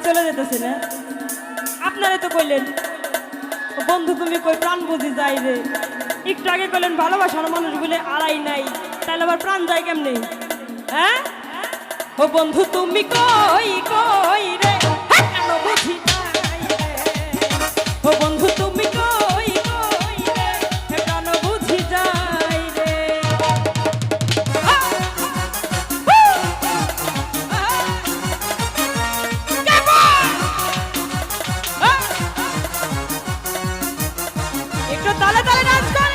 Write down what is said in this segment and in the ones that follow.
চলে যেতেছে না? আপনারা তো কইলেন বন্ধু তুমি কই প্রাণ বুঝি যাই রে, একটু আগে কইলেন ভালোবাসার মানুষগুলো আড়াই নাই, তাহলে আবার প্রাণ যায় কেমনে? হ্যাঁ ও বন্ধু তুমি কই কই রে, কেন বুঝি যাই রে? ও বন্ধু তুমি কই কই রে, কেন বুঝি যাই রে? একটু তালে তালে নাচ করে।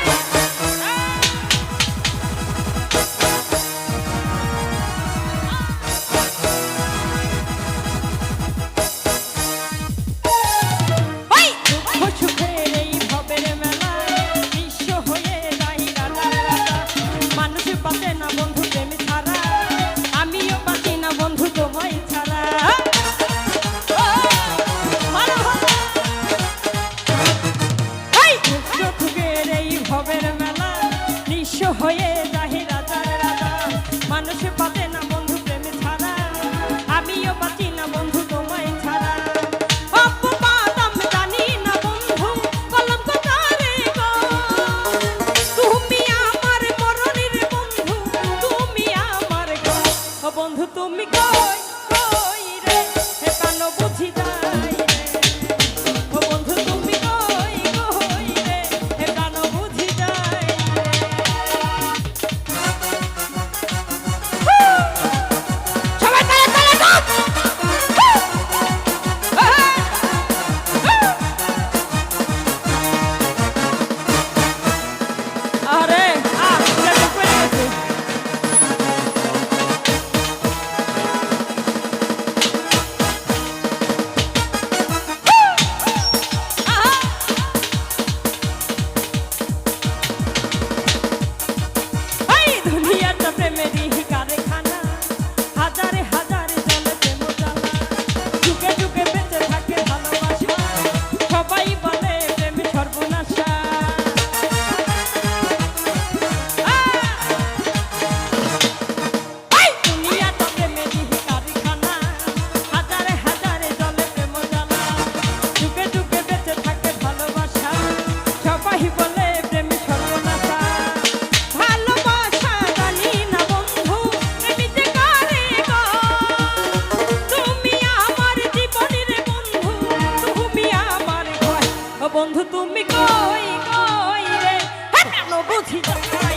হয়ে যাহি রাজার রাজা, মানুষ পাতে না বন্ধু প্রেম ছাড়া, আমিও বাঁচি না বন্ধু তোমায় ছাড়া। অপবাদ আমি জানি না বন্ধু, কলঙ্ক তারে গো, তুমি আমার মরণের বন্ধু, তুমি আমার গো। ও বন্ধু তুমি কই কই রে, কেন বুঝি যাই রে? ও বন্ধু তুমি কই কই রে, কেন বুঝি যাই? বন্ধু তুমি কই কই রে, কেন বুঝি যাই?